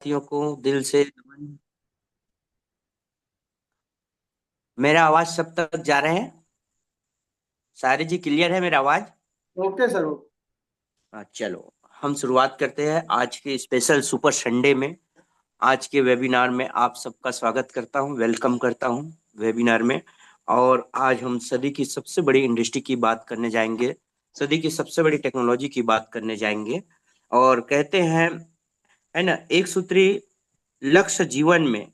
साथियों को दिल से नमन। मेरा आवाज सब तक जा रहे हैं? सारे जी क्लियर है मेरा आवाज? Okay sir. चलो हम शुरुआत करते हैं आज के स्पेशल सुपर संडे में। आज के वेबिनार में आप सबका स्वागत करता हूं, वेलकम करता हूं वेबिनार में। और आज हम सदी की सबसे बड़ी इंडस्ट्री की बात करने जाएंगे, सदी की सबसे बड़ी टेक्नोलॉजी की बात करने जाएंगे। और कहते हैं, है ना, एक सूत्री लक्ष्य जीवन में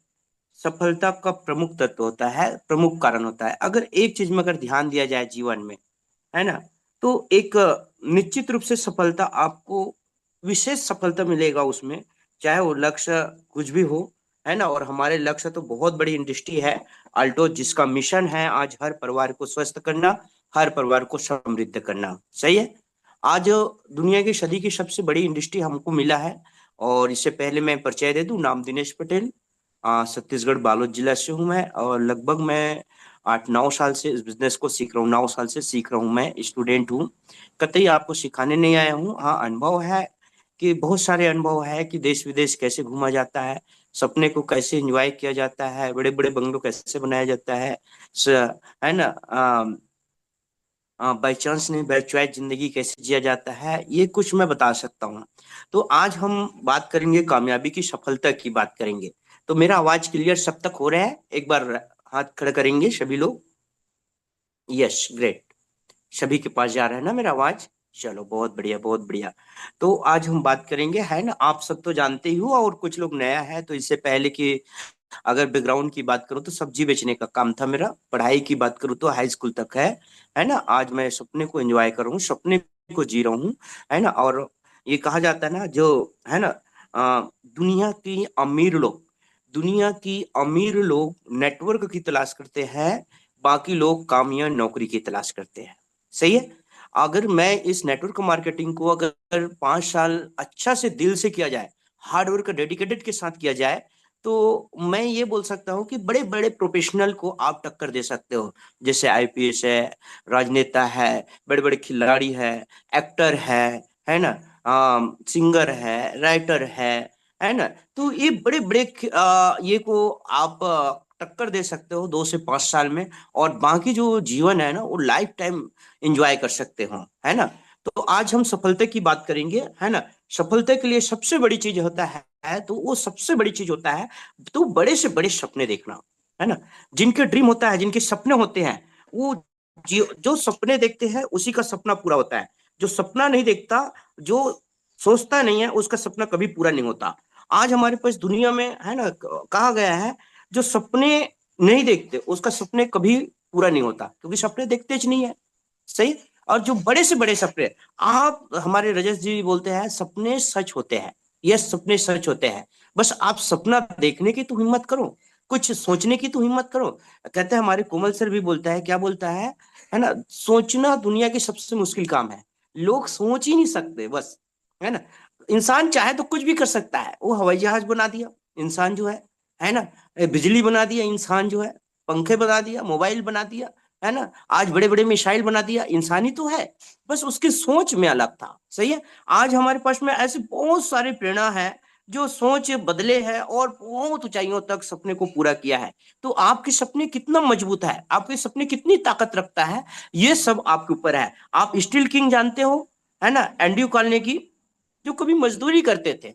सफलता का प्रमुख तत्व होता है, प्रमुख कारण होता है। अगर एक चीज में अगर ध्यान दिया जाए जीवन में, है ना, तो एक निश्चित रूप से सफलता आपको, विशेष सफलता मिलेगा उसमें, चाहे वो लक्ष्य कुछ भी हो। है ना, और हमारे लक्ष्य तो बहुत बड़ी इंडस्ट्री है अल्टो, जिसका मिशन है आज हर परिवार को स्वस्थ करना, हर परिवार को समृद्ध करना। सही है। आज दुनिया की सदी की सबसे बड़ी इंडस्ट्री हमको मिला है। और इससे पहले मैं परिचय दे दूं, नाम दिनेश पटेल। छत्तीसगढ़ बालोद जिला से हूँ मैं, और लगभग मैं 8-9 साल से इस बिजनेस को सीख रहा हूँ। 9 साल से सीख रहा हूँ, मैं स्टूडेंट हूँ। कतई आपको सिखाने नहीं आया हूँ। हाँ, अनुभव है कि बहुत सारे अनुभव है कि देश विदेश कैसे घूमा जाता है, सपने को कैसे एंजॉय किया जाता है, बड़े बड़े बंगलों कैसे बनाया जाता है। है ना, बाई चांस नहीं, बाई चॉइस जिंदगी कैसे जिया जाता है, ये कुछ मैं बता सकता हूँ। तो आज हम बात करेंगे, कामयाबी की सफलता की बात करेंगे। तो मेरा आवाज क्लियर सब तक हो रहा है? एक बार हाथ खड़े करेंगे सभी लोग। Yes, great. सभी के पास जा रहा है ना मेरा आवाज? चलो, बहुत बढ़िया, बहुत बढ़िया। तो आज हम बात करेंगे, है ना, आप सब तो जानते ही हो, और कुछ लोग नया है तो इससे पहले कि अगर बैकग्राउंड की बात करूं तो सब्जी बेचने का काम था मेरा। पढ़ाई की बात करूं तो हाई स्कूल तक है ना। आज मैं सपने को एंजॉय कर रहा हूँ, सपने को जी रहा हूँ। है ना, और ये कहा जाता है ना, जो, है ना, दुनिया की अमीर लोग, दुनिया की अमीर लोग नेटवर्क की तलाश करते हैं, बाकी लोग काम या नौकरी की तलाश करते हैं। सही है। अगर मैं इस नेटवर्क मार्केटिंग को अगर 5 साल अच्छा से दिल से किया जाए, हार्ड वर्क डेडिकेटेड के साथ किया जाए, तो मैं ये बोल सकता हूँ कि बड़े बड़े प्रोफेशनल को आप टक्कर दे सकते हो। जैसे आईपीएस है, राजनेता है, बड़े बड़े खिलाड़ी एक्टर है ना, सिंगर है, राइटर है ना। तो ये बड़े बड़े ये को आप टक्कर दे सकते हो 2 से 5 साल में। और बाकी जो जीवन है ना, वो लाइफ टाइम एंजॉय कर सकते हो। है ना। तो आज हम सफलता की बात करेंगे, है ना। सफलता के लिए सबसे बड़ी चीज होता है, तो वो सबसे बड़ी चीज होता है, तो बड़े से बड़े सपने देखना। है ना। जिनके ड्रीम होता है, जिनके सपने होते हैं, वो जो सपने देखते हैं उसी का सपना पूरा होता है। जो सपना नहीं देखता, जो सोचता नहीं है, उसका सपना कभी पूरा नहीं होता। आज हमारे पास दुनिया में, है ना, कहा गया है, जो सपने नहीं देखते उसका सपने कभी पूरा नहीं होता, क्योंकि सपने देखते ही नहीं है। सही। और जो बड़े से बड़े सपने, आप, हमारे रजत जी बोलते हैं, सपने सच होते हैं। ये सपने सच होते हैं। बस आप सपना देखने की तो हिम्मत करो, कुछ सोचने की तो हिम्मत करो। कहते हैं, हमारे कोमल सर भी बोलता है, क्या बोलता है ना, सोचना दुनिया की सबसे मुश्किल काम है। लोग सोच ही नहीं सकते बस। है ना। इंसान चाहे तो कुछ भी कर सकता है। वो हवाई जहाज बना दिया इंसान जो है ना, बिजली बना दिया इंसान जो है, पंखे बना दिया, मोबाइल बना दिया, है ना, आज बड़े बड़े मिसाइल बना दिया, इंसानी तो है। बस उसकी सोच में अलग था। सही है। आज हमारे पास में ऐसे बहुत सारे प्रेरणा है, जो सोच बदले हैं और बहुत ऊंचाइयों तक सपने को पूरा किया है। तो आपके सपने कितना मजबूत है, आपके सपने कितनी ताकत रखता है, ये सब आपके ऊपर है। आप स्टील किंग जानते हो, है ना, एंड्रयू कार्नेगी, जो कभी मजदूरी करते थे।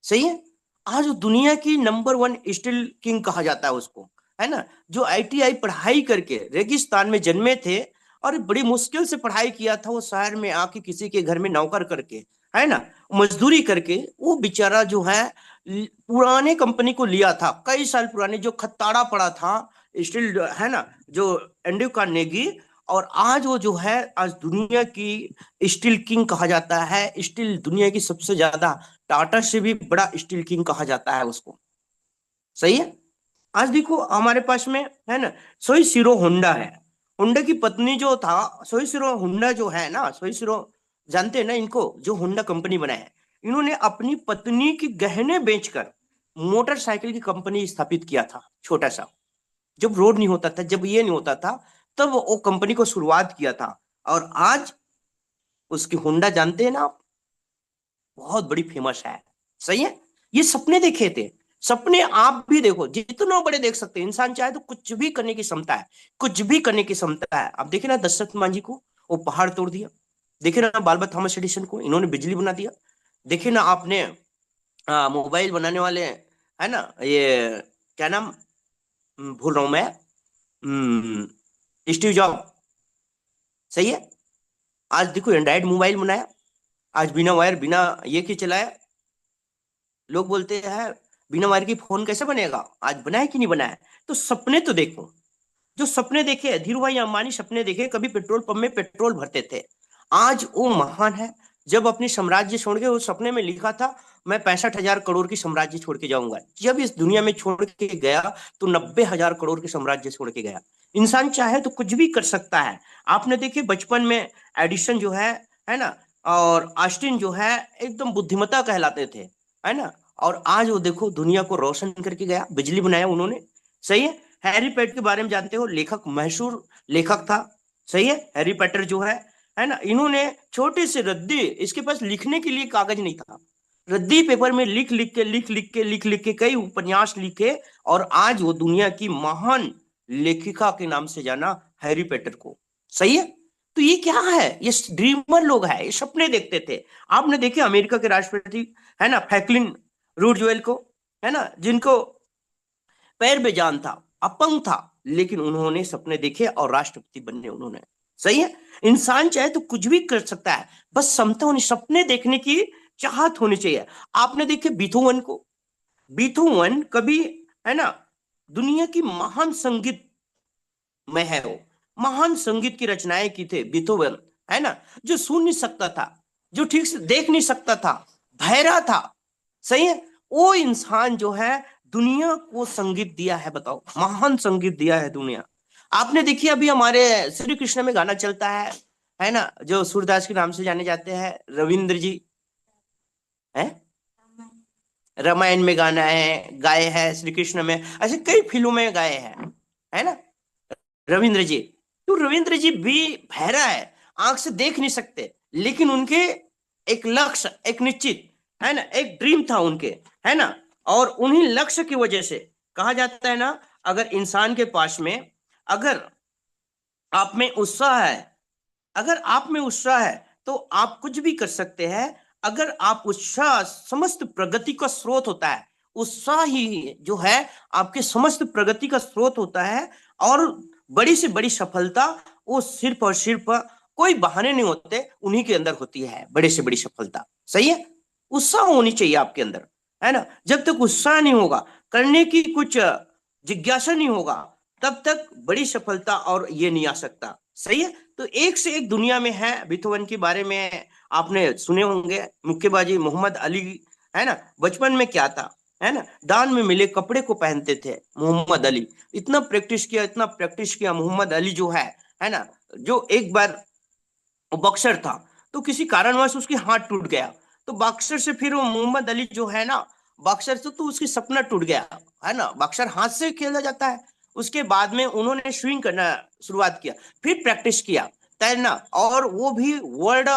सही है। आज दुनिया की नंबर 1 स्टील किंग कहा जाता है उसको। है ना। जो आईटीआई पढ़ाई करके रेगिस्तान में जन्मे थे, और बड़ी मुश्किल से पढ़ाई किया था, वो शहर में आके किसी के घर में नौकर करके, है ना, मजदूरी करके, वो बेचारा जो है पुराने कंपनी को लिया था, कई साल पुराने, जो खत्ताड़ा पड़ा था स्टील, है ना, जो एंड्रयू कार्नेगी। और आज वो जो है, आज दुनिया की स्टील किंग कहा जाता है। स्टील दुनिया की सबसे ज्यादा, टाटा से भी बड़ा स्टील किंग कहा जाता है उसको। सही है। आज देखो हमारे पास में, है ना, सोइशिरो होंडा है। होंडा की पत्नी जो था, सोइशिरो होंडा जो है ना, सोइशिरो, जानते हैं ना इनको, जो होंडा कंपनी बनाया है, इन्होंने अपनी पत्नी की गहने बेचकर मोटरसाइकिल की कंपनी स्थापित किया था, छोटा सा। जब रोड नहीं होता था, जब ये नहीं होता था, तब वो कंपनी को शुरुआत किया था। और आज उसकी होंडा, जानते हैं ना आप, बहुत बड़ी फेमस है। सही है, ये सपने देखे थे। सपने आप भी देखो, जितना बड़े देख सकते हैं। इंसान चाहे तो कुछ भी करने की क्षमता है, कुछ भी करने की क्षमता है। अब देखे ना दशरथ मांझी को, वो पहाड़ तोड़ दिया। देखे ना बालबा थॉमस एडिसन को, इन्होंने बिजली बना दिया। देखे ना आपने मोबाइल बनाने वाले, है ना, ये क्या नाम, भूल रहा हूं मैं, स्टीव जॉब। सही है, आज देखो एंड्राइड मोबाइल बनाया, आज बिना वायर बिना ये के चलाया। लोग बोलते हैं बिना वायर की फोन कैसे बनेगा, आज बनाया कि नहीं बनाया। तो सपने तो देखो, जो सपने देखे धीरू भाई अंबानी, सपने देखे कभी पेट्रोल पंप में पेट्रोल भरते थे, आज वो महान है। जब अपनी साम्राज्य छोड़ के, उस सपने में लिखा था मैं 65,000 करोड़ की साम्राज्य छोड़ के जाऊंगा। जब इस दुनिया में छोड़ के गया तो 90,000 करोड़ की साम्राज्य छोड़ के गया। इंसान चाहे तो कुछ भी कर सकता है। आपने देखिए बचपन में एडिशन जो है ना, और आस्टिन जो है, एकदम बुद्धिमता कहलाते थे, है ना। और आज वो देखो दुनिया को रोशन करके गया, बिजली बनाया उन्होंने। सही है, हैरी पॉटर के बारे में जानते हो, लेखक, मशहूर लेखक था। सही है, हैरी पॉटर जो है ना, इन्होंने छोटे से रद्दी, इसके पास लिखने के लिए कागज नहीं था, रद्दी पेपर में लिख लिख के कई उपन्यास लिखे, और आज वो दुनिया की महान लेखिका के नाम से जाना, हैरी पॉटर को। सही है, तो ये क्या है, ये ड्रीमर लोग हैं, ये सपने देखते थे। आपने देखे अमेरिका के राष्ट्रपति, है ना, फ्रैंकलिन रूजवेल्ट को, है ना, जिनको पैर बेजान था, अपंग था, लेकिन उन्होंने सपने देखे और राष्ट्रपति बनने उन्होंने। सही है, इंसान चाहे तो कुछ भी कर सकता है, बस क्षमता होनी, सपने देखने की चाहत होनी चाहिए। आपने देखे बीथोवन को, बीथोवन कभी, है ना, दुनिया की महान संगीत में है वो, महान संगीत की रचनाएं की थे बीथोवन, है ना, जो सुन नहीं सकता था, जो ठीक से देख नहीं सकता था, बहरा था। सही है, वो इंसान जो है दुनिया को संगीत दिया है, बताओ, महान संगीत दिया है दुनिया। आपने देखिए अभी हमारे श्री कृष्ण में गाना चलता है ना, जो सूरदास के नाम से जाने जाते हैं, रविंद्र जी, है, रामायण में गाना है, गाए हैं, श्री कृष्ण में, ऐसे कई फिल्मों में गाए हैं, है ना, रविंद्र जी। तो रविंद्र जी भी बहरा है, आंख से देख नहीं सकते, लेकिन उनके एक लक्ष्य, एक निश्चित, है ना, एक ड्रीम था उनके, है ना। और उन्हीं लक्ष्य की वजह से कहा जाता है ना, अगर इंसान के पास में, अगर आप में उत्साह है, अगर आप में उत्साह है तो आप कुछ भी कर सकते हैं। अगर आप उत्साह समस्त प्रगति का स्रोत होता है, उत्साह ही जो है आपके समस्त प्रगति का स्रोत होता है। और बड़ी से बड़ी सफलता वो सिर्फ और सिर्फ, कोई बहाने नहीं होते, उन्हीं के अंदर होती है बड़े से बड़ी सफलता। सही है, उत्साह होनी चाहिए आपके अंदर, है ना। जब तक उत्साह नहीं होगा, करने की कुछ जिज्ञासा नहीं होगा, तब तक बड़ी सफलता और ये नहीं आ सकता। सही है, तो एक से एक दुनिया में है। बीथोवन के बारे में आपने सुने होंगे, मुक्केबाजी मोहम्मद अली, है ना, बचपन में क्या था, है ना, दान में मिले कपड़े को पहनते थे मोहम्मद अली। इतना प्रैक्टिस किया, इतना प्रैक्टिस किया मोहम्मद अली जो है ना, जो एक बार बॉक्सर था, तो किसी कारणवश उसकी हाथ टूट गया। तो बॉक्सर से फिर वो मोहम्मद अली जो है ना, बॉक्सर से तो उसकी सपना टूट गया, है ना, बॉक्सर हाथ से खेला जाता है। उसके बाद में उन्होंने स्विंग करना शुरुआत किया, फिर प्रैक्टिस किया तैरना, और वो भी वर्ल्ड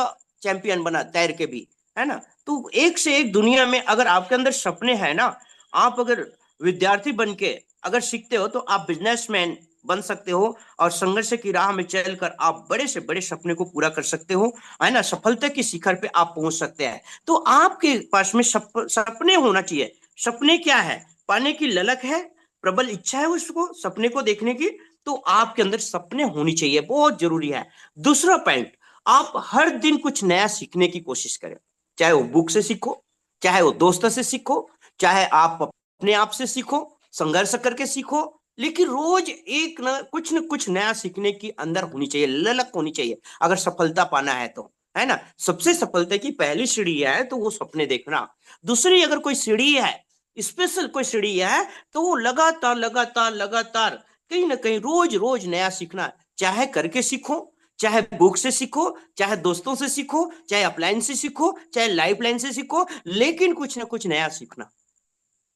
चैंपियन बना तैर के भी, है ना। तो एक से एक दुनिया में अगर आपके अंदर सपने हैं ना, आप अगर विद्यार्थी बन के अगर सीखते हो तो आप बिजनेसमैन बन सकते हो, और संघर्ष की राह में चलकर आप बड़े से बड़े सपने को पूरा कर सकते हो, है ना, सफलता की शिखर पे आप पहुंच सकते हैं। तो आपके पास में सपने होना चाहिए। सपने क्या है, पाने की ललक है, प्रबल इच्छा है उसको सपने को देखने की, तो आपके अंदर सपने होनी चाहिए, बहुत जरूरी है। दूसरा पॉइंट, आप हर दिन कुछ नया सीखने की कोशिश करें, चाहे वो बुक से सीखो, चाहे वो दोस्तों से सीखो, चाहे आप अपने आप से सीखो, संघर्ष करके सीखो, लेकिन रोज एक न कुछ नया सीखने की अंदर होनी चाहिए, ललक होनी चाहिए, अगर सफलता पाना है तो, है ना। सबसे सफलता की पहली सीढ़ी है तो वो सपने देखना। दूसरी अगर कोई सीढ़ी है, स्पेशल कोई सीढ़ी है, तो वो लगातार लगातार लगातार कहीं ना कहीं रोज रोज नया सीखना, चाहे करके सीखो, चाहे बुक से सीखो, चाहे दोस्तों से सीखो, चाहे अपलाइन से सीखो, चाहे लाइफ लाइन से सीखो, लेकिन कुछ ना कुछ नया सीखना।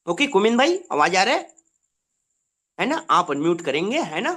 ओके कुमिन भाई, आवाज आ रहा है ना, आप अनम्यूट करेंगे, है ना,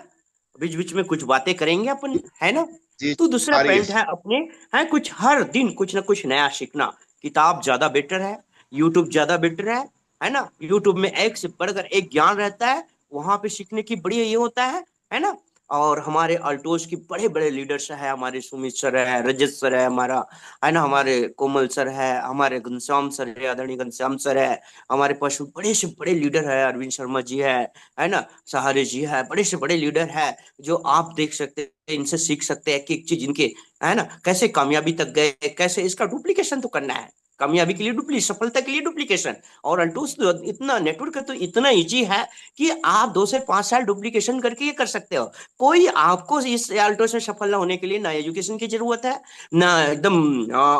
बीच बीच में कुछ बातें करेंगे अपन, है ना। जी, तो दूसरा आ रही है। पॉइंट है अपने, है कुछ हर दिन कुछ ना कुछ नया सीखना। किताब ज्यादा बेटर है, यूट्यूब ज्यादा बेटर है ना। यूट्यूब में एक से बढ़कर एक ज्ञान रहता है, वहां पे सीखने की बड़ी ये होता है ना। और हमारे अल्टोज की बड़े बड़े लीडर्स है, हमारे सुमित सर है, रजत सर है हमारा, है ना, हमारे कोमल सर है, हमारे घनश्याम सर है, आदरणीय घनश्याम सर है, हमारे पास बड़े से बड़े लीडर है, अरविंद शर्मा जी है ना, सहारे जी है, बड़े से बड़े लीडर है जो आप देख सकते हैं, इनसे सीख सकते हैं कि एक चीज इनके, है ना, कैसे कामयाबी तक गए, कैसे इसका डुप्लीकेशन तो करना है, कामयाबी के लिए डुप्लीकेशन, सफलता के लिए डुप्लीकेशन। और अल्टोस तो इतना नेटवर्क तो इतना इजी है कि आप 2 से 5 साल डुप्लीकेशन करके ये कर सकते हो। कोई आपको इस अल्टोस में सफल ना होने के लिए ना एजुकेशन की जरूरत है, ना एकदम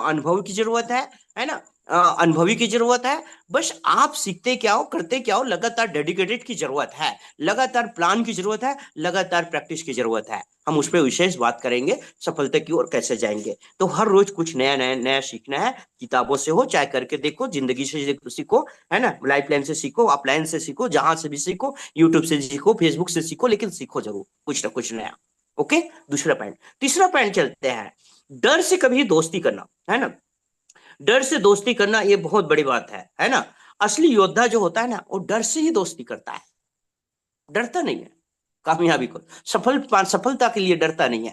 अनुभव की जरूरत है ना, अनुभवी की जरूरत है। बस आप सीखते क्या हो, करते क्या हो, लगातार डेडिकेटेड की जरूरत है, लगातार प्लान की जरूरत है, लगातार प्रैक्टिस की जरूरत है। हम उस पर विशेष बात करेंगे, सफलता की ओर कैसे जाएंगे। तो हर रोज कुछ नया नया नया सीखना है, किताबों से हो चाहे करके देखो, जिंदगी से सीखो, है ना, लाइफ लाइन से सीखो, ऑफलाइन से सीखो, जहां से भी सीखो, यूट्यूब से सीखो, फेसबुक से सीखो, लेकिन सीखो जरूर कुछ ना कुछ नया। ओके, दूसरा पॉइंट। तीसरा पॉइंट चलते हैं, डर से कभी दोस्ती करना, है ना। डर से दोस्ती करना ये बहुत बड़ी बात है ना। असली योद्धा जो होता है ना, वो डर से ही दोस्ती करता है, डरता नहीं है कामयाबी को, सफलता के लिए डरता नहीं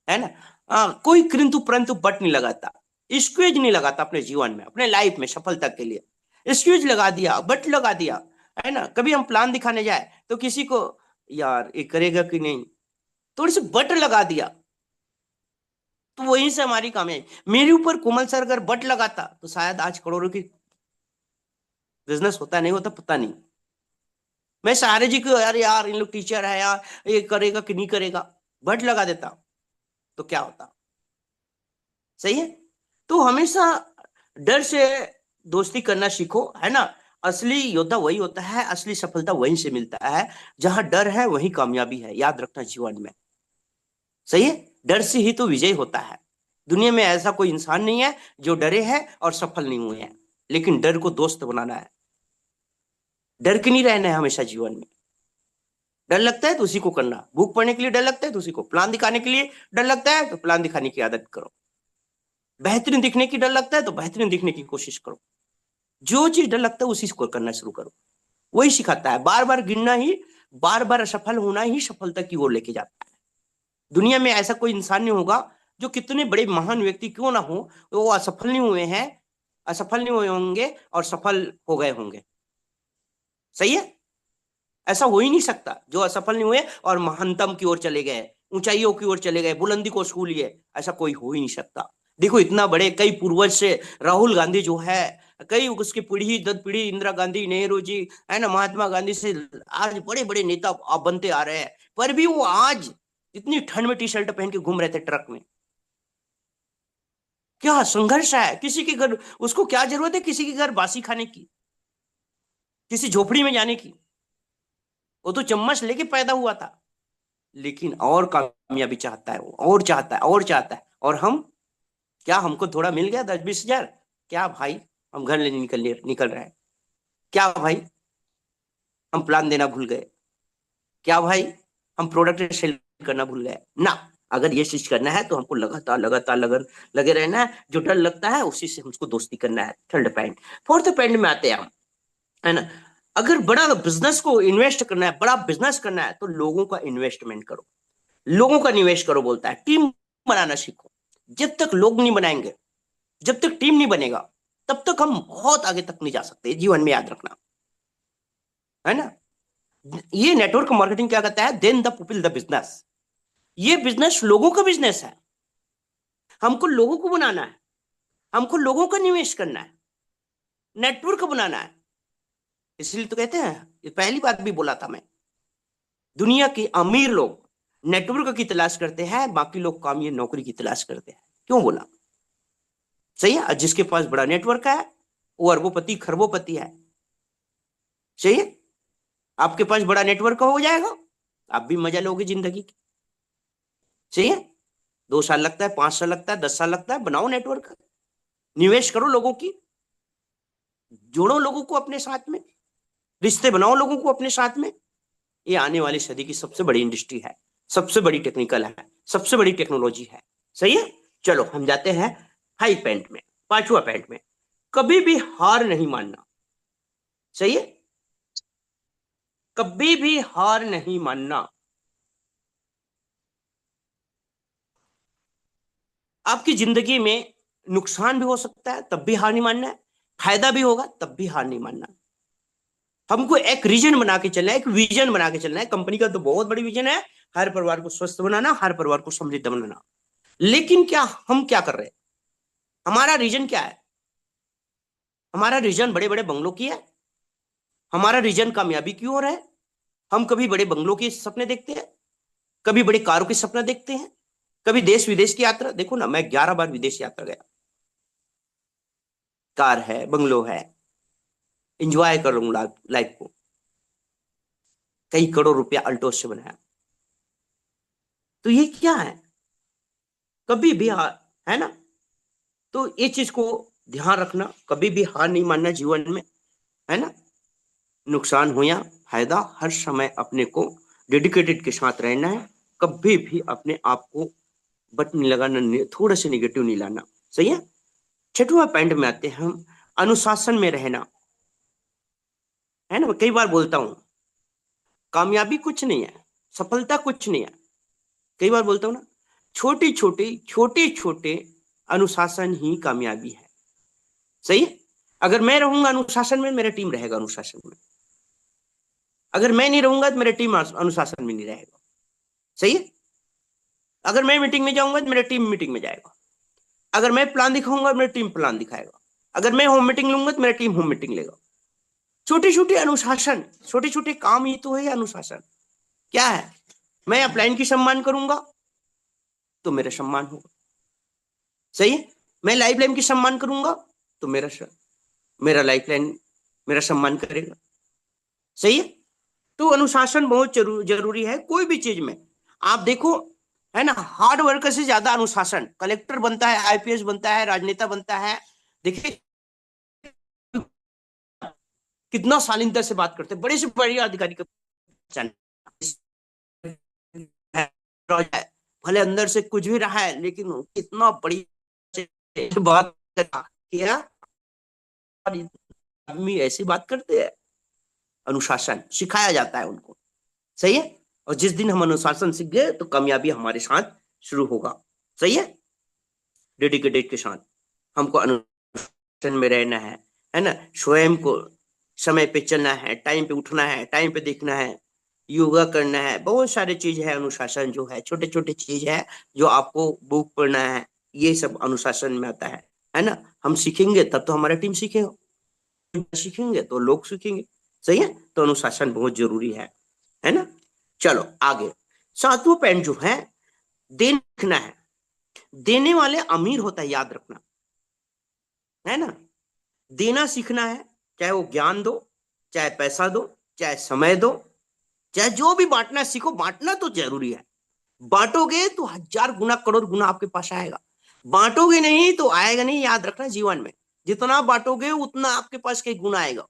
है ना। कोई किंतु परंतु बट नहीं लगाता, स्क्वेज नहीं लगाता अपने जीवन में, अपने लाइफ में सफलता के लिए स्क्वेज लगा दिया, बट लगा दिया, है ना। कभी हम प्लान दिखाने जाए तो किसी को, यार ये करेगा कि नहीं, थोड़ी सी बट लगा दिया, तो वहीं से हमारी कामयाबी। मेरे ऊपर कोमल सर अगर बट लगाता तो शायद आज करोड़ों की बिजनेस होता नहीं होता, पता नहीं। मैं सारे जी को, यार यार इन लोग टीचर है यार, ये करेगा कि नहीं करेगा, बट लगा देता तो क्या होता। सही है। तो हमेशा डर से दोस्ती करना सीखो, है ना। असली योद्धा वही होता है, असली सफलता वहीं से मिलता है जहां डर है, वहीं कामयाबी है, याद रखना जीवन में। सही है। डर से ही तो विजय होता है। दुनिया में ऐसा कोई इंसान नहीं है जो डरे है और सफल नहीं हुए हैं, लेकिन डर को दोस्त बनाना है, डर के नहीं रहना है हमेशा जीवन में। डर लगता है तो उसी को करना, बुक पढ़ने के लिए डर लगता है तो उसी को, प्लान दिखाने के लिए डर लगता है तो प्लान दिखाने की आदत करो, बेहतरीन दिखने की डर लगता है तो बेहतरीन दिखने की कोशिश करो, जो चीज डर लगता है उसी को करना शुरू करो। वही सिखाता है, बार बार गिरना ही, बार बार असफल होना ही सफलता की ओर लेके जाता है। दुनिया में ऐसा कोई इंसान नहीं होगा, जो कितने बड़े महान व्यक्ति क्यों ना हो, वो असफल नहीं हुए हैं, असफल नहीं हुए होंगे और सफल हो गए होंगे। सही है। ऐसा हो ही नहीं सकता जो असफल नहीं हुए और महानतम की ओर चले गए, ऊंचाइयों की ओर चले गए, बुलंदी को छू लिए, ऐसा कोई हो ही नहीं सकता। देखो इतना बड़े कई पूर्वज से, राहुल गांधी जो है, कई उसकी पीढ़ी दर पीढ़ी, इंदिरा गांधी, नेहरू जी, है ना, महात्मा गांधी से आज बड़े बड़े नेता आप बनते आ रहे हैं, पर भी वो आज इतनी ठंड में टी शर्ट पहन के घूम रहे थे ट्रक में। क्या संघर्ष है, किसी के घर, उसको क्या जरूरत है किसी के घर बासी खाने की, किसी झोपड़ी में जाने की। वो तो चम्मच लेके पैदा हुआ था, लेकिन और कामयाबी चाहता है वो, और चाहता है, और चाहता है। और हम, क्या हमको थोड़ा मिल गया 10-20 हजार, क्या भाई, हम घर लेने निकल रहे हैं, क्या भाई हम प्लान देना भूल गए, क्या भाई हम प्रोडक्ट सेल करना भूल गए ना। अगर ये चीज करना है तो हमको लगातार लगातार लगन लगे रहना है, जो डर लगता है उसी से हमको दोस्ती करना है। Third point. फोर्थ पॉइंट में आते हैं हम, है ना। अगर बड़ा बिजनेस को इन्वेस्ट करना है, बड़ा बिजनेस करना है, तो लोगों का इन्वेस्टमेंट करो, लोगों का निवेश करो, बोलता है टीम बनाना सीखो। जब तक लोग नहीं बनाएंगे, जब तक टीम नहीं बनेगा, तब तक हम बहुत आगे तक नहीं जा सकते जीवन में, याद रखना, है ना। ये नेटवर्क मार्केटिंग क्या कहता है, then the people the business. ये बिजनेस लोगों का बिजनेस है, हमको लोगों को बनाना है, हमको लोगों का निवेश करना है, नेटवर्क बनाना है। इसलिए तो कहते हैं, ये पहली बात भी बोला था मैं, दुनिया के अमीर लोग नेटवर्क की तलाश करते हैं, बाकी लोग कामयाब नौकरी की तलाश करते हैं। क्यों बोला? सही है। जिसके पास बड़ा नेटवर्क है वो अरबोपति खरबोपति है। सही है। आपके पास बड़ा नेटवर्क हो जाएगा, आप भी मजा लोगे जिंदगी की। सही है। 2 साल लगता है, 5 साल लगता है, 10 साल लगता है, बनाओ नेटवर्क, निवेश करो लोगों की, जोड़ो लोगों को अपने साथ में, रिश्ते बनाओ लोगों को अपने साथ में। ये आने वाली सदी की सबसे बड़ी इंडस्ट्री है, सबसे बड़ी टेक्निकल है, सबसे बड़ी टेक्नोलॉजी है। सही है। चलो हम जाते हैं हाई पैंट में, 5वां पैंट में। कभी भी हार नहीं मानना। सही है, कभी भी हार नहीं मानना। आपकी जिंदगी में नुकसान भी हो सकता है, तब भी हार नहीं मानना है। फायदा भी होगा, तब भी हार नहीं मानना। हमको एक रीजन बना के चलना है, एक विजन बना के चलना है। कंपनी का तो बहुत बड़ी विजन है, हर परिवार को स्वस्थ बनाना, हर परिवार को समृद्ध बनाना। लेकिन क्या हम क्या कर रहे हैं? हमारा रीजन क्या है? हमारा रीजन बड़े बड़े बंगलों की है? हमारा रीजन कामयाबी की ओर है? हम कभी बड़े बंगलों के सपने देखते हैं? कभी बड़े कारों के सपना देखते हैं? कभी देश विदेश की यात्रा? देखो ना, मैं 11 बार विदेश यात्रा गया। कार है, बंगलो है, इंजॉय कर रहा हूँ लाइफ को। कई करोड़ रुपया अल्टोस से बनाया। तो ये क्या है? कभी भी हार, है ना? तो ये चीज को ध्यान रखना, कभी भी हार नहीं मानना जीवन में, है ना? नुकसान हो या फायदा, हर समय अपने को डेडिकेटेड के साथ रहना है। कभी भी अपने आप को बट नहीं लगाना, थोड़ा सा निगेटिव नहीं लाना। सही है। छठवां पॉइंट में आते हैं हम, अनुशासन में रहना। है ना, मैं कई बार बोलता हूं, कामयाबी कुछ नहीं है, सफलता कुछ नहीं है। कई बार बोलता हूं ना, छोटे छोटे अनुशासन ही कामयाबी है। सही है। अगर मैं रहूंगा अनुशासन में, मेरा टीम रहेगा अनुशासन में। अगर मैं नहीं रहूंगा तो मेरा टीम अनुशासन में नहीं रहेगा। सही है। अगर मैं मीटिंग में जाऊंगा तो मेरा टीम मीटिंग में जाएगा। अगर मैं प्लान दिखाऊंगा, मेरा टीम प्लान दिखाएगा। अगर मैं होम मीटिंग लूंगा तो मेरा टीम होम मीटिंग लेगा। छोटे छोटे अनुशासन, छोटे छोटे काम ही तो है अनुशासन। क्या है? मैं अपलाइन की सम्मान करूंगा तो मेरा सम्मान होगा। सही है। मैं लाइफ लाइन की सम्मान करूंगा तो मेरा लाइफ लाइन मेरा सम्मान करेगा। सही है। तो अनुशासन बहुत जरूरी है कोई भी चीज में। आप देखो, है ना, हार्ड वर्क से ज्यादा अनुशासन। कलेक्टर बनता है, आईपीएस बनता है, राजनेता बनता है, देखिए कितना शालीनता से बात करते हैं, बड़े से बड़े अधिकारी का पहचान है। भले अंदर से कुछ भी रहा है, लेकिन कितना बड़ी बात किया। आदमी ऐसी बात करते हैं। अनुशासन सिखाया जाता है उनको। सही है। और जिस दिन हम अनुशासन सीख गए तो कामयाबी हमारे साथ शुरू होगा। सही है। डेडिकेटेड के साथ हमको अनुशासन में रहना है ना? स्वयं को समय पे चलना है, टाइम पे उठना है, टाइम पे देखना है, योगा करना है, बहुत सारे चीज है। अनुशासन जो है, छोटे छोटे चीज है जो आपको बुक पढ़ना है, ये सब अनुशासन में आता है ना? हम सीखेंगे तब तो हमारा टीम सीखेगा, सीखेंगे तो लोग सीखेंगे। सही है। तो अनुशासन बहुत जरूरी है ना? चलो आगे। सातवां पॉइंट जो है, देखना है। देने वाले अमीर होता है, याद रखना, है ना? देना सीखना है। चाहे वो ज्ञान दो, चाहे पैसा दो, चाहे समय दो, चाहे जो भी बांटना सीखो। बांटना तो जरूरी है। बांटोगे तो 1000 गुना, करोड़ गुना आपके पास आएगा। बांटोगे नहीं तो आएगा नहीं। याद रखना, जीवन में जितना बांटोगे उतना आपके पास कई गुना आएगा।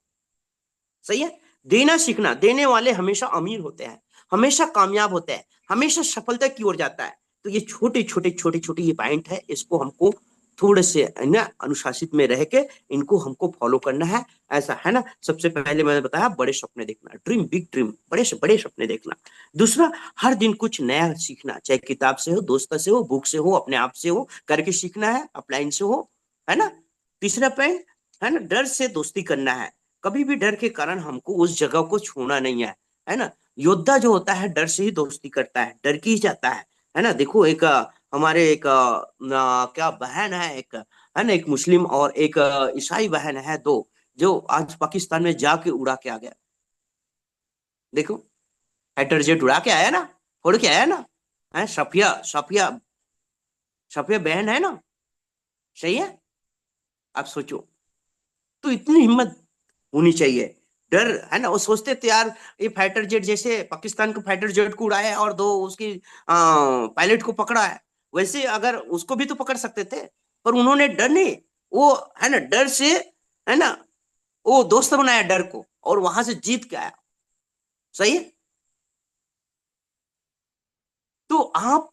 सही है। देना सीखना। देने वाले हमेशा अमीर होते हैं, हमेशा कामयाब होते हैं, हमेशा सफलता की ओर जाता है। तो ये छोटे छोटे ये पॉइंट है, इसको हमको थोड़े से ना अनुशासित में रह के इनको हमको फॉलो करना है। ऐसा है ना? सबसे पहले मैंने बताया, बड़े सपने देखना, ड्रीम बिग ड्रीम, बड़े से बड़े सपने देखना। दूसरा, हर दिन कुछ नया सीखना, चाहे किताब से हो, दोस्त से हो, बुक से हो, अपने आप से हो, करके सीखना है, अपलाइन से हो, है ना? तीसरा पॉइंट, है ना, डर से दोस्ती करना है। कभी भी डर के कारण हमको उस जगह को छोड़ना नहीं है ना? योद्धा जो होता है डर से ही दोस्ती करता है, डर की ही जाता है ना? देखो एक हमारे एक क्या बहन है, एक, है ना, एक मुस्लिम और एक ईसाई बहन है, दो, जो आज पाकिस्तान में जाके उड़ा के आ गया। देखो, फाइटर जेट उड़ा के आया ना, फोड़ के आया ना। है सफिया, सफिया, सफिया बहन है ना? सही है। आप सोचो, तो इतनी हिम्मत होनी चाहिए। डर, है ना? वो सोचते थे यार, ये फाइटर जेट, जैसे पाकिस्तान को फाइटर जेट को उड़ाया है और दो उसकी पायलट को पकड़ा है, वैसे अगर उसको भी तो पकड़ सकते थे। पर उन्होंने डर नहीं, वो, है ना, डर से, है ना, वो दोस्त बनाया डर को, और वहां से जीत के आया। सही है। तो आप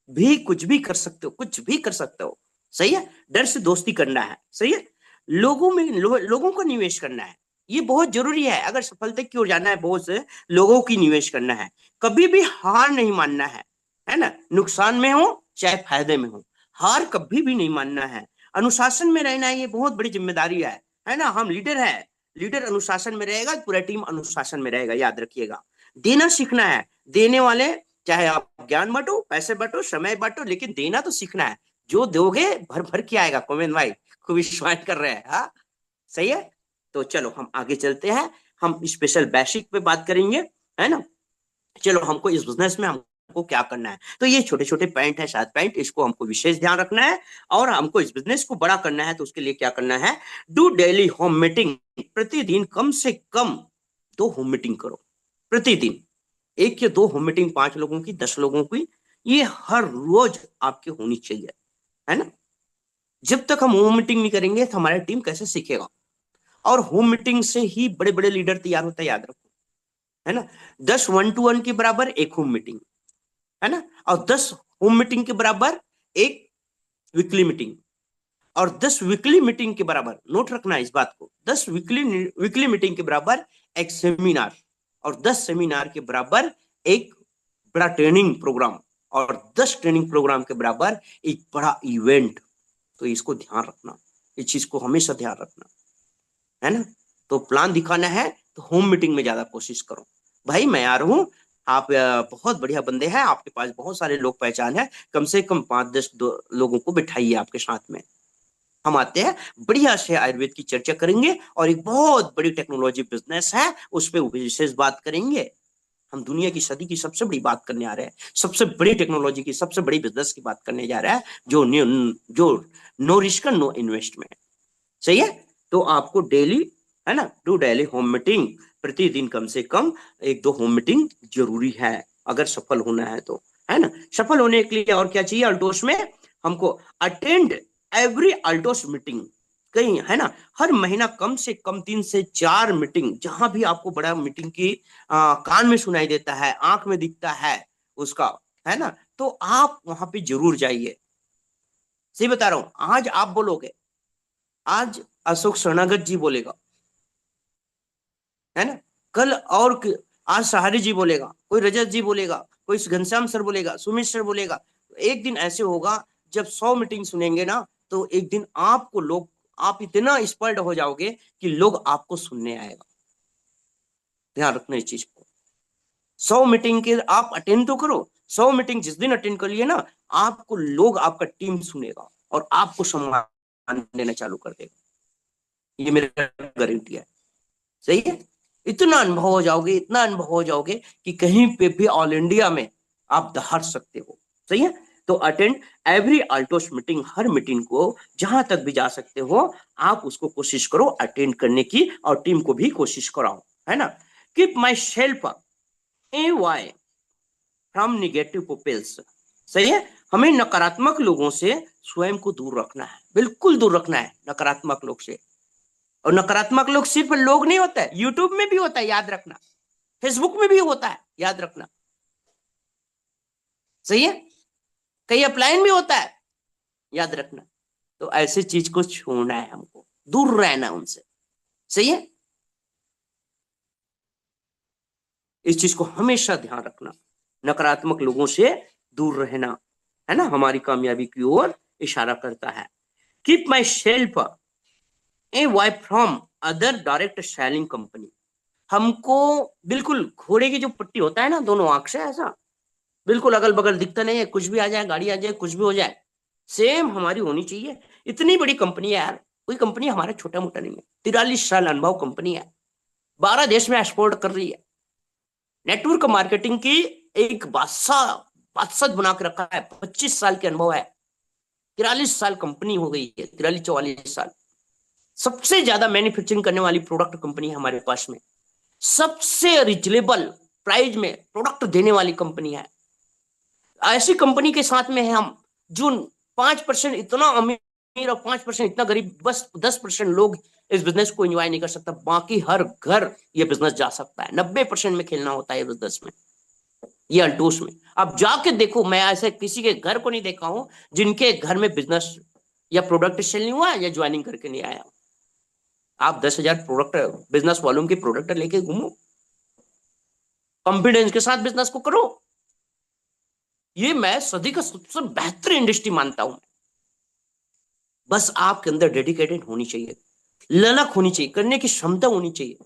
भी कुछ भी कर सकते हो, कुछ भी कर सकते हो। सही है। डर से दोस्ती करना है। सही है। लोगों को निवेश करना है। ये बहुत जरूरी है। अगर सफलता की ओर जाना है, बहुत से लोगों की निवेश करना है। कभी भी हार नहीं मानना है ना। नुकसान में हो चाहे फायदे में हो, हार कभी भी नहीं मानना है। अनुशासन में रहना है, ये बहुत बड़ी जिम्मेदारी है ना। हम लीडर है, लीडर अनुशासन में रहेगा, पूरा टीम अनुशासन में रहेगा, याद रखिएगा। देना सीखना है। देने वाले, चाहे आप ज्ञान बांटो, पैसे बांटो, समय बांटो, लेकिन देना तो सीखना है। जो दोगे भर भर के आएगा। कौमेन भाई खूब स्मार्ट कर रहे हैं, हाँ सही है। तो चलो हम आगे चलते हैं। हम स्पेशल बेसिक पे बात करेंगे, है ना। चलो, हमको इस बिजनेस में हमको क्या करना है, तो ये छोटे छोटे पॉइंट है, 7 पॉइंट, इसको हमको विशेष ध्यान रखना है। और हमको इस बिजनेस को बड़ा करना है, तो उसके लिए क्या करना है, डू डेली होम मीटिंग। प्रतिदिन कम से कम 2 होम मीटिंग करो प्रतिदिन। 1 या 2 होम मीटिंग, 5 लोगों की, 10 लोगों की, ये हर रोज आपके होनी चाहिए, है ना। जब तक हम होम मीटिंग नहीं करेंगे तो हमारी टीम कैसे सीखेगा। और होम मीटिंग से ही बड़े बड़े लीडर तैयार होते हैं, याद रखो, है ना। 10 1-to-1 के बराबर 1 होम मीटिंग, है ना। और 10 होम मीटिंग के बराबर 1 वीकली मीटिंग। और 10 वीकली मीटिंग के बराबर, नोट रखना इस बात को, 10 वीकली वीकली मीटिंग के बराबर 1 सेमिनार। और 10 सेमिनार के बराबर एक बड़ा ट्रेनिंग प्रोग्राम। और 10 ट्रेनिंग प्रोग्राम के बराबर एक बड़ा इवेंट। तो इसको ध्यान रखना, इस चीज को हमेशा ध्यान रखना, है ना। तो प्लान दिखाना है तो होम मीटिंग में ज्यादा कोशिश करो। भाई मैं आ रहा हूँ, आप बहुत बढ़िया बंदे हैं, आपके पास बहुत सारे लोग पहचान है, कम से कम 5-10 लोगों को बिठाइए आपके साथ में। हम आते हैं, बढ़िया से आयुर्वेद की चर्चा करेंगे, और एक बहुत बड़ी टेक्नोलॉजी बिजनेस है, उस पर विशेष बात करेंगे। हम दुनिया की सदी की सबसे बड़ी बात करने आ रहे हैं, सबसे बड़ी टेक्नोलॉजी की, सबसे बड़ी बिजनेस की बात करने जा रहा है, जो नो रिस्क नो इन्वेस्टमेंट, सही है। तो आपको डेली, है ना, डू डेली होम मीटिंग। प्रतिदिन कम से कम 1-2 होम मीटिंग जरूरी है, अगर सफल होना है तो, है ना। सफल होने के लिए और क्या चाहिए अल्टोस में, हमको अटेंड एवरी अल्टोस मीटिंग, कहीं, है ना, हर महीना कम से कम 3 से 4 मीटिंग, जहां भी आपको बड़ा मीटिंग की कान में सुनाई देता है, आंख में दिखता है उसका, है ना, तो आप वहां पे जरूर जाइए। सही बता रहा हूं, आज आप बोलोगे, आज अशोक शरणागत जी बोलेगा, है ना, कल और आज सहारी जी बोलेगा, कोई रजत जी बोलेगा, कोई घनश्याम सर बोलेगा, सुमित सर बोलेगा। एक दिन ऐसे होगा, जब 100 मीटिंग सुनेंगे ना, तो एक दिन आपको लोग, आप इतना एक्सपर्ट हो जाओगे कि लोग आपको सुनने आएगा। ध्यान रखना इस चीज को। 100 मीटिंग के आप अटेंड तो करो। 100 मीटिंग जिस दिन अटेंड कर लिए ना, आपको लोग, आपका टीम सुनेगा, और आपको सम्मान देना चालू कर देगा। ये मेरा गारंटी है, सही है। इतना अनुभव हो जाओगे, इतना अनुभव हो जाओगे कि कहीं पे भी ऑल इंडिया में आप दहाड़ सकते हो, सही है। तो अटेंड एवरी अल्टोस मीटिंग, हर मीटिंग को जहां तक भी जा सकते हो आप उसको कोशिश करो अटेंड करने की, और टीम को भी कोशिश कराओ, है ना। Keep myself away from negative peoples, सही है। हमें नकारात्मक लोगों से स्वयं को दूर रखना है, बिल्कुल दूर रखना है नकारात्मक लोग से। और नकारात्मक लोग सिर्फ लोग नहीं होता है, यूट्यूब में भी होता है, याद रखना, फेसबुक में भी होता है, याद रखना, सही है। कई अपलाइन भी होता है, याद रखना। तो ऐसे चीज को छोड़ना है हमको, दूर रहना उनसे, सही है। इस चीज को हमेशा ध्यान रखना, नकारात्मक लोगों से दूर रहना, है ना, हमारी कामयाबी की ओर इशारा करता है। Keep myself away from other direct selling company. हमको बिल्कुल घोड़े की जो पट्टी होता है ना, दोनों आंख से ऐसा, बिल्कुल अगल बगल दिखता नहीं है, कुछ भी आ जाए, गाड़ी आ जाए, कुछ भी हो जाए, सेम हमारी होनी चाहिए। इतनी बड़ी कंपनी है यार, कोई कंपनी हमारा छोटा मोटा नहीं है, 43 साल अनुभव कंपनी है, 12 देश में एक्सपोर्ट कर रही है, नेटवर्क मार्केटिंग की एक बादशाह बना के रखा है, 25 साल के अनुभव है, 43 साल कंपनी हो गई है, 43-44 साल। सबसे ज्यादा मैन्युफैक्चरिंग करने वाली प्रोडक्ट कंपनी है हमारे पास में, सबसे रिजनेबल प्राइस में प्रोडक्ट देने वाली कंपनी है। ऐसी कंपनी के साथ में है हम, जो 5% इतना अमीर और 5% इतना गरीब, बस 10% लोग इस बिजनेस को एंजॉय नहीं कर सकता, बाकी हर घर ये बिजनेस जा सकता है। 90% में खेलना होता है बिजनेस में, ये अल्टोस में। अब जाके देखो, मैं ऐसे किसी के घर को नहीं देखा हूं जिनके घर में बिजनेस या प्रोडक्ट सेल नहीं हुआ या ज्वाइनिंग करके नहीं आया, आप 10,000 प्रोडक्ट बिजनेस वॉल्यूम के प्रोडक्ट लेके घूमो, कॉन्फिडेंस के साथ बिजनेस को करो। ये मैं सदी का सबसे बेहतरीन इंडस्ट्री मानता हूं। बस आपके अंदर डेडिकेटेड होनी चाहिए, ललक होनी चाहिए, करने की क्षमता होनी चाहिए।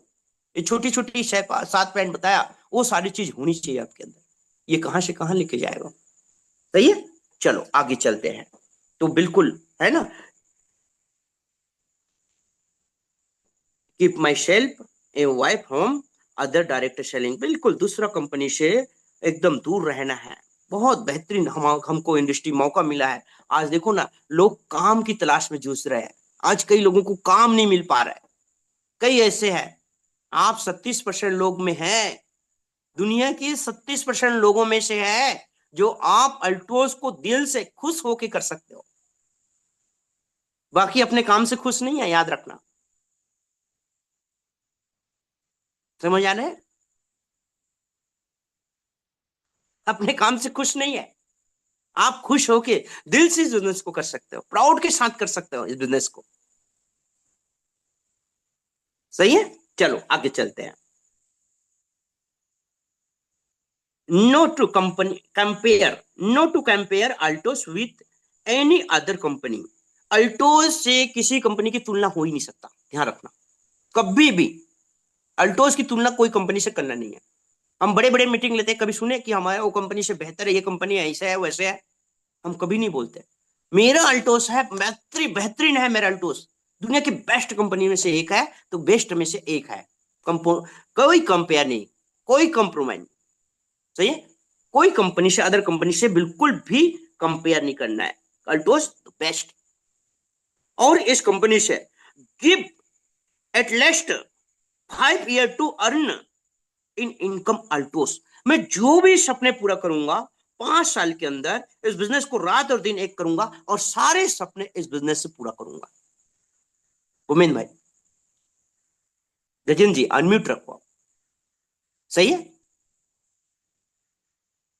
ये छोटी छोटी 7 पॉइंट बताया, वो सारी चीज होनी चाहिए आपके अंदर। ये कहां से कहां लेके जाएगा। सही है, चलो आगे चलते हैं। तो बिल्कुल है ना, keep myself a wife home other direct selling, बिल्कुल दूसरा कंपनी से एकदम दूर रहना है। बहुत बेहतरीन हमको इंडस्ट्री मौका मिला है। आज देखो ना, लोग काम की तलाश में जूझ रहे हैं। आज कई लोगों को काम नहीं मिल पा रहा है। कई ऐसे हैं, आप 37% लोग में हैं, दुनिया की 37% लोगों में से है जो आप अल्टोस को दिल से खुश होके कर सकते हो। बाकी अपने काम से खुश नहीं है, याद रखना। समझ आ रहा है, अपने काम से खुश नहीं है। आप खुश होके दिल से इस बिजनेस को कर सकते हो, प्राउड के साथ कर सकते हो इस बिजनेस को। सही है, चलो आगे चलते हैं। No to company compare, no to compare Altos with any other company. Altos से किसी कंपनी की तुलना हो ही नहीं सकता, ध्यान रखना। कभी भी अल्टोस की तुलना कोई कंपनी से करना नहीं है। हम बड़े बड़े मीटिंग लेते हैं, कभी सुने कि हमारे वो कंपनी से बेहतर है, ये कंपनी ऐसा है वैसे है, हम कभी नहीं बोलते। मेरा अल्टोस है, बेहतरीन है मेरा अल्टोस, दुनिया की बेस्ट कंपनी में से एक है, तो बेस्ट में से एक है। कंपो कोई कंपेयर नहीं, कोई कंप्रोमाइज नहीं। सही है, कोई कंपनी से अदर कंपनी से बिल्कुल भी कंपेयर नहीं करना है। Altos best. और इस कंपनी से give at least 5 year to earn in income Altos. मैं जो भी सपने पूरा करूंगा 5 साल के अंदर, इस बिजनेस को रात और दिन एक करूंगा और सारे सपने इस बिजनेस से पूरा करूंगा। उमेन भाई, गजेंद्र जी अनम्यूट रखो। सही है,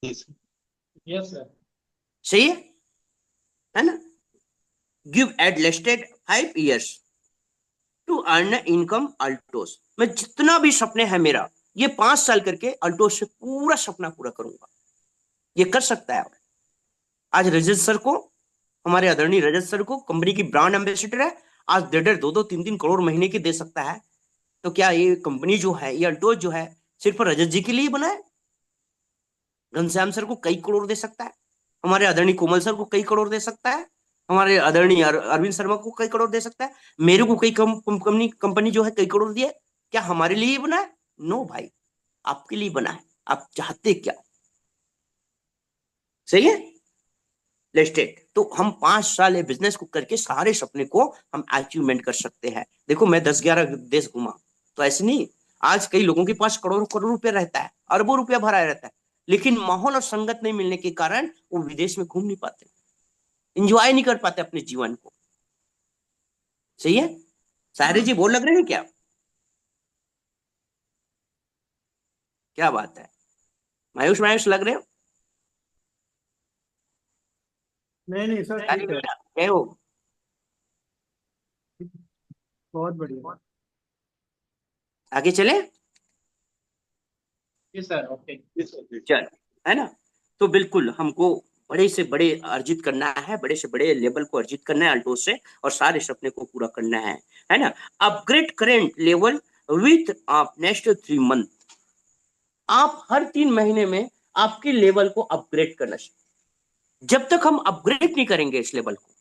यस सर। सही है ना। Give at listed 5 years to earn income Altos. मैं जितना भी सपने हैं मेरा, ये 5 साल करके अल्टोस से पूरा सपना पूरा करूंगा। ये कर सकता है। आज रजत सर को, हमारे आदरणीय रजत सर को कंपनी की ब्रांड एम्बेसडर है। आज 1.5-2, 3 करोड़ महीने की दे सकता है। तो क्या ये कंपनी जो है, ये अल्टोज जो है, सिर्फ रजत जी के लिए बना है? घनश्याम सर को कई करोड़ दे सकता है, हमारे आदरणीय कोमल सर को कई करोड़ दे सकता है, हमारे आदरणीय अरविंद शर्मा को कई करोड़ दे सकता है, मेरे को कई कंपनी कंपनी जो है कई करोड़ दिए। क्या हमारे लिए बना है? नो भाई, आपके लिए बना है। आप चाहते क्या? सही है, लिस्टेड। तो हम 5 साल ये बिजनेस को करके सारे सपने को हम अचीवमेंट कर सकते हैं। देखो मैं 10-11 देश घूमा, तो ऐसे नहीं। आज कई लोगों के पास करोड़ों करोड़ रुपया रहता है, अरबों रुपया भरा रहता है, लेकिन माहौल और संगत नहीं मिलने के कारण वो विदेश में घूम नहीं पाते, इंजॉय नहीं कर पाते अपने जीवन को। सही है, सारे जी बोल लग रहे हैं क्या? क्या बात है, मायूस मायूस लग रहे हो? नहीं नहीं सर, सारी ठीक है। बेटा क्या हो? बहुत बढ़िया। आगे चले, जी सर, ओके। जी सर। चल, है ना। तो बिल्कुल हमको बड़े से बड़े अर्जित करना है, बड़े से बड़े लेवल को अर्जित करना है अल्टोस से, और सारे सपने को पूरा करना है ना। अपग्रेड करेंट लेवल विथ आप नेक्स्ट 3 मंथ। आप हर 3 महीने में आपके लेवल को अपग्रेड करना चाहिए। जब तक हम अपग्रेड नहीं करेंगे इस लेवल को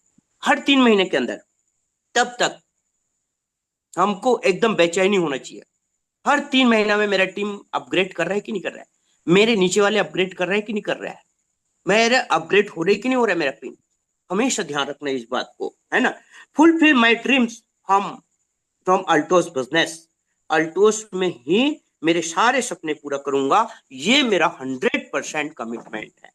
हर 3 महीने के अंदर, तब तक हमको एकदम बेचैनी होना चाहिए। हर 3 महीना में मेरा टीम अपग्रेड कर रहा है कि नहीं कर रहा है, मेरे नीचे वाले अपग्रेड कर रहे हैं कि नहीं कर रहा है, मेरा अपग्रेड हो रहा है कि नहीं हो रहा है मेरा टीम। हमेशा ध्यान रखना इस बात को, है ना। फुलफिल माई ड्रीम्स हम फ्रॉम अल्टोस बिजनेस। अल्टोस में ही मेरे सारे सपने पूरा करूंगा, ये मेरा 100% कमिटमेंट है।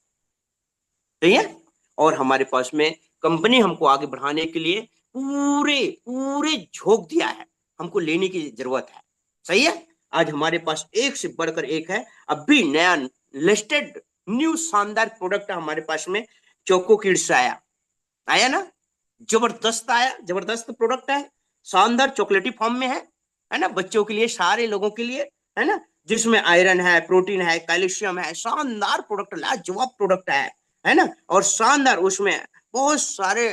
ठीक है, और हमारे पास में कंपनी हमको आगे बढ़ाने के लिए पूरे पूरे झोंक दिया है, हमको लेने की जरूरत है। सही है, आज हमारे पास एक से बढ़कर एक है। अभी नया लिस्टेड न्यू शानदार प्रोडक्ट हमारे पास में, चोको किड्स आया, आया ना, जबरदस्त आया, जबरदस्त प्रोडक्ट है। शानदार चॉकलेटी फॉर्म में है ना, बच्चों के लिए, सारे लोगों के लिए, है ना, जिसमें आयरन है, प्रोटीन है, कैल्शियम है, शानदार प्रोडक्ट, लाजवाब प्रोडक्ट है ना, और शानदार उसमें बहुत सारे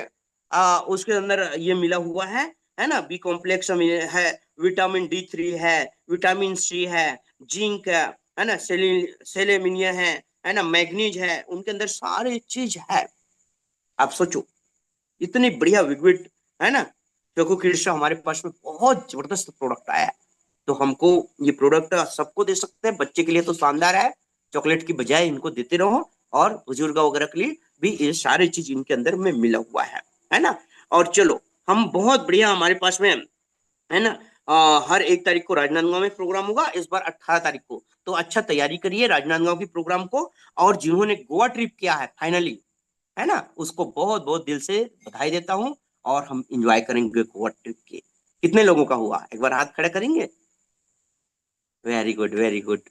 उसके अंदर ये मिला हुआ है ना, बी कॉम्प्लेक्स है, विटामिन D3 है, विटामिन C है, जिंक है ना, सेलेमिनिया है ना, मैग्नीज है, उनके अंदर सारी चीज है। आप सोचो, इतनी बढ़िया विगविट, है ना, चोको किड्स का हमारे पास में बहुत जबरदस्त प्रोडक्ट आया है। तो हमको ये प्रोडक्ट सबको दे सकते हैं, बच्चे के लिए तो शानदार है, चॉकलेट की बजाय इनको देते रहो, और बुजुर्ग वगैरह के लिए भी ये सारी चीज इनके अंदर में मिला हुआ है ना। और चलो, हम बहुत बढ़िया, हमारे पास में है ना, हर 1 तारीख को राजनांदगांव में प्रोग्राम होगा, इस बार 18 तारीख को, तो अच्छा तैयारी करिए राजनांदगांव की प्रोग्राम को। और जिन्होंने गोवा ट्रिप किया है फाइनली, है ना, उसको बहुत बहुत दिल से बधाई देता हूँ, और हम इंजॉय करेंगे गोवा ट्रिप के। कितने लोगों का हुआ, एक बार हाथ खड़े करेंगे? Very good, very good.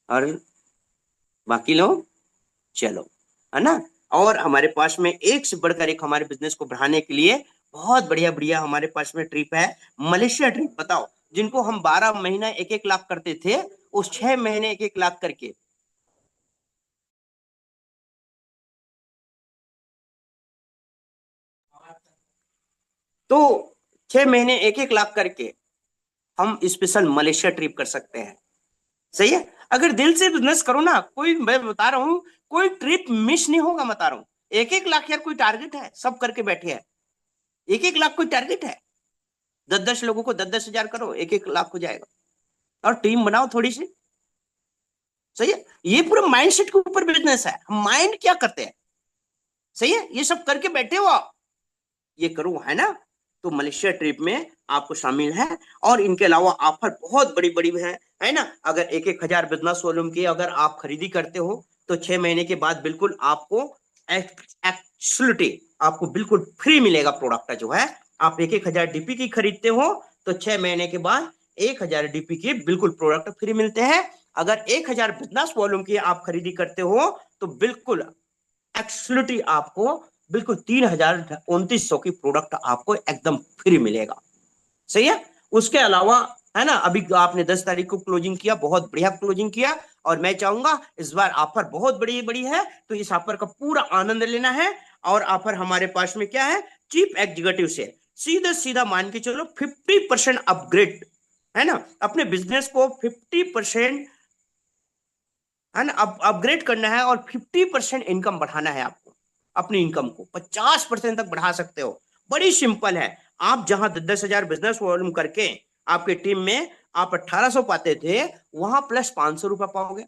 और बाकी लोग, चलो, है ना। और हमारे पास में एक से बढ़कर एक हमारे बिजनेस को बढ़ाने के लिए बहुत बढ़िया बढ़िया हमारे पास में ट्रिप है, मलेशिया ट्रिप। बताओ, जिनको हम 12 महीना 1-1 लाख करते थे, उस 6 महीने 1-1 लाख करके, तो 6 महीने 1-1 लाख करके हम स्पेशल मलेशिया ट्रिप कर सकते हैं। सही है, अगर दिल से बिजनेस करो ना, कोई, मैं बता रहा हूँ, कोई ट्रिप मिस नहीं होगा, बता रहा हूँ। 1-1 लाख यार कोई टारगेट है? सब करके बैठे हैं। 1-1 लाख कोई टारगेट है? 10-10 लोगों को 10-10 हजार करो, 1-1 लाख हो जाएगा। और टीम बनाओ थोड़ी सी। सही है, ये पूरा माइंडसेट के ऊपर बिजनेस है, हम माइंड क्या करते हैं। सही है, ये सब करके बैठे हो आप, ये करो, है ना। तो मलेशिया ट्रिप में आपको शामिल है। और इनके अलावा ऑफर बहुत बड़ी बड़ी है ना। अगर 1-1 हजार बिजनेस वॉल्यूम की अगर आप खरीदी करते हो, तो 6 महीने के बाद बिल्कुल आपको एक्चुअलिटी, आपको बिल्कुल फ्री मिलेगा प्रोडक्ट जो है। आप 1-1 हजार DP की खरीदते हो, तो 6 महीने के बाद 1 हजार DP की बिल्कुल प्रोडक्ट फ्री मिलते हैं। अगर 1 हजार बिजनेस वॉल्यूम की आप खरीदी करते हो, तो बिल्कुल एक्चुअलिटी आपको बिल्कुल 3,2900 की प्रोडक्ट आपको एकदम फ्री मिलेगा। सही है। उसके अलावा, है ना, अभी आपने 10 तारीख को क्लोजिंग किया, बहुत बढ़िया क्लोजिंग किया, और मैं चाहूंगा इस बार ऑफर बहुत बड़ी बड़ी है, तो इस ऑफर का पूरा आनंद लेना है। और ऑफर हमारे पास में क्या है, चीफ एग्जीक्यूटिव से सीधा सीधा मान के चलो 50% अपग्रेड, है ना, अपने बिजनेस को 50%, है ना, अपग्रेड करना है, और 50% इनकम बढ़ाना है आपको। अपनी इनकम को 50% तक बढ़ा सकते हो। बड़ी सिंपल है। आप जहां 10-10 हजार बिजनेस वॉल्यूम करके आपके टीम में आप 1800 पाते थे, वहां प्लस 500 रुपया पाओगे।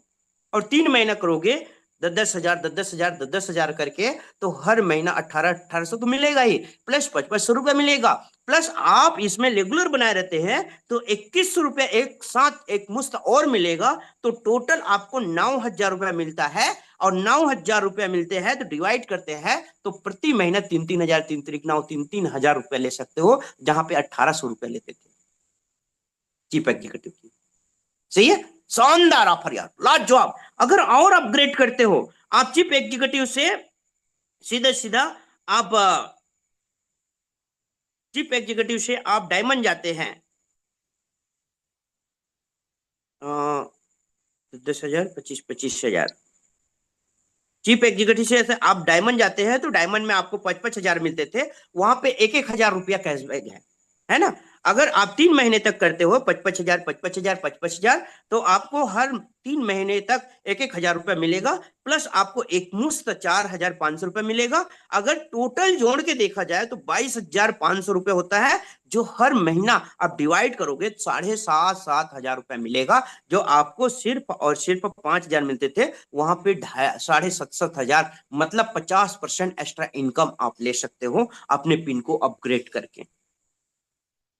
और 3 महीना करोगे, 10-10 हजार, 10-10 हजार, 10-10 हजार करके, तो हर महीना 1800 तो मिलेगा ही, प्लस 5500 रुपया मिलेगा। प्लस आप इसमें रेगुलर बनाए रहते हैं, तो 2100 रुपया एक साथ एक मुश्त और मिलेगा। तो टोटल आपको 9,000 रुपया मिलता है। और 9,000 रुपया मिलते हैं तो डिवाइड करते हैं, तो प्रति महीना 3-3 हजार, 3-3-9, 3-3 हजार रुपया ले सकते हो, जहां पे 1800 रुपया लेते थे चीफ एग्जीक्यूटिव की। सही है, शानदार ऑफर यार, लाजवाब। अगर और अपग्रेड करते हो आप चीफ एग्जीक्यूटिव से, सीधा सीधा आप चीफ एग्जीक्यूटिव से आप डायमंड जाते हैं, 10,000, 25,000, चीफ एग्जीक्यूटिव से ऐसे आप डायमंड जाते हैं, तो डायमंड में आपको 5-5 हजार मिलते थे, वहां पे 1-1 हजार रुपया कैशबैक है ना। अगर आप 3 महीने तक करते हो 5-5 हजार, 5-5 हजार, 5-5 हजार, तो आपको हर 3 महीने तक 1-1 हजार रुपया मिलेगा। प्लस आपको एक मुश्त 4,500 रुपया मिलेगा। अगर टोटल जोड़ के देखा जाए तो 22,500 रुपया होता है, जो हर महीना आप डिवाइड करोगे 7,500-7,000 रुपया मिलेगा। जो आपको सिर्फ और सिर्फ 5,000 मिलते थे, वहां पे 7,500-7,000, मतलब 50% एक्स्ट्रा इनकम आप ले सकते हो अपने पिन को अपग्रेड करके।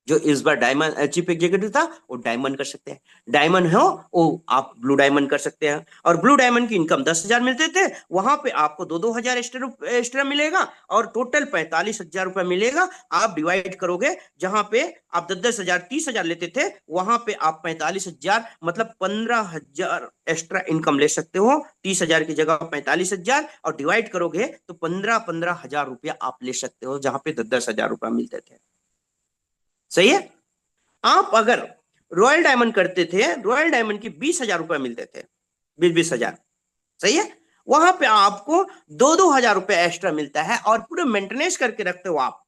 जो इस बार डायमंड चीफ एग्जीक्यूटिव था, वो डायमंड कर सकते हैं। डायमंड हो, वो आप ब्लू डायमंड कर सकते हैं। और ब्लू डायमंड की इनकम 10,000 मिलते थे, वहां पे आपको 2-2 हजार एक्स्ट्रा मिलेगा, और टोटल 45,000 रुपया मिलेगा। आप डिवाइड करोगे, जहां पे आप 10-10 हजार, 30,000 लेते थे, वहां पे आप 45,000, मतलब 15,000 एक्स्ट्रा इनकम ले सकते हो। 30,000 की जगह 45,000, और डिवाइड करोगे तो 15-15 हजार रुपया आप ले सकते हो, जहां पे 10-10 हजार रुपया मिलते थे। सही है। आप अगर रॉयल डायमंड करते थे, रॉयल डायमंड की 20,000 रुपए मिलते थे, 20,000। सही है। वहां पे आपको 2,000 रुपए एक्स्ट्रा मिलता है और पूरे मेंटेनेंस करके रखते हो आप।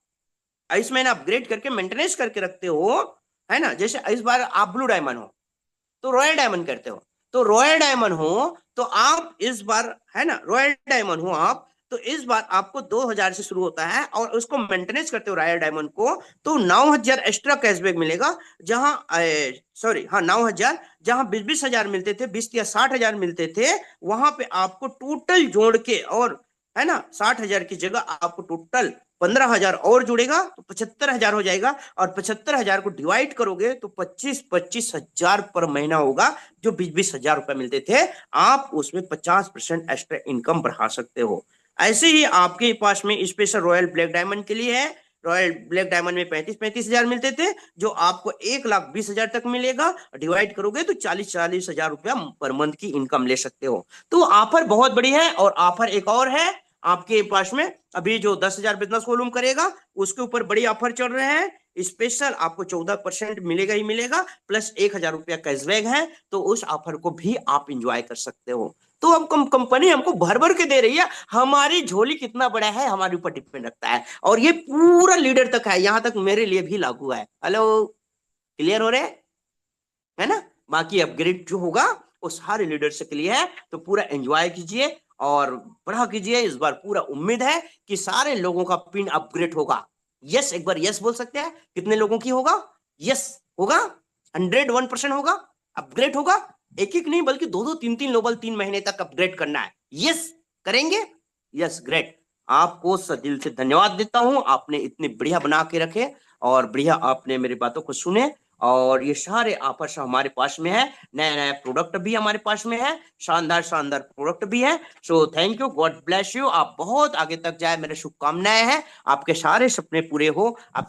इस महीने अपग्रेड करके मेंटेनेंस करके रखते हो, है ना। जैसे इस बार आप ब्लू डायमंड हो तो रॉयल डायमंड करते हो, तो रॉयल डायमंड हो तो आप इस बार, है ना, रॉयल डायमंड हो आप तो इस बार आपको 2,000 से शुरू होता है और उसको मेंटेनेंस करते हो रॉयल डायमंड को, तो 9,000 एक्स्ट्रा कैशबैक मिलेगा। जहां सॉरी, हाँ 9,000, जहां 20,000 मिलते थे, 20 या 60,000 मिलते थे, वहां पे आपको टोटल जोड़ के, और है ना, 60,000 की जगह आपको टोटल 15,000 और जुड़ेगा तो 75,000 हो जाएगा। और 75,000 को डिवाइड करोगे तो 25,000 पर महीना होगा। जो 20,000 रुपए मिलते थे, आप उसमें 50% एक्स्ट्रा इनकम बढ़ा सकते हो। ऐसे ही आपके पास में स्पेशल रॉयल ब्लैक डायमंड के लिए है। रॉयल ब्लैक डायमंड में 35,000 मिलते थे, जो आपको 1,20,000 तक मिलेगा। डिवाइड करोगे तो 40,000 रुपया पर मंथ की इनकम ले सकते हो। तो ऑफर बहुत बड़ी है। और ऑफर एक और है आपके पास में, अभी जो 10,000 बिजनेस वॉल्यूम करेगा उसके ऊपर बड़ी ऑफर चल रहे हैं। स्पेशल आपको 14% मिलेगा ही मिलेगा, प्लस 1,000 रुपया कैशबैक है। तो उस ऑफर को भी आप इंजॉय कर सकते हो। तो अब कंपनी हमको भर भर के दे रही है। हमारी झोली कितना बड़ा है हमारे ऊपर डिपेंड रखता है, और ये पूरा लीडर तक है, यहां तक मेरे लिए भी लागू है। हेलो, क्लियर हो रहे हैं? है ना। बाकी अपग्रेड जो होगा वो सारे लीडर्स के लिए है। तो पूरा एंजॉय कीजिए और बढ़ा कीजिए। इस बार पूरा उम्मीद है कि सारे लोगों का पिन अपग्रेड होगा। यस, एक बार यस बोल सकते हैं। कितने लोगों की होगा? यस होगा, 101% होगा, अपग्रेड होगा। एक एक नहीं बल्कि दो दो तीन तीन लोबल 3 महीने तक अपग्रेड करना है। यस करेंगे? Yes, great. आपको दिल से धन्यवाद देता हूं, आपने इतने बढ़िया बना के रखे और बढ़िया आपने मेरी बातों को सुने। और ये सारे ऑफर्स हमारे पास में है, नया नया प्रोडक्ट भी हमारे पास में है, शानदार शानदार प्रोडक्ट भी है। So thank you, God bless you. आप बहुत आगे तक जाए, मेरे शुभकामनाएं हैं, आपके सारे सपने पूरे हो। आप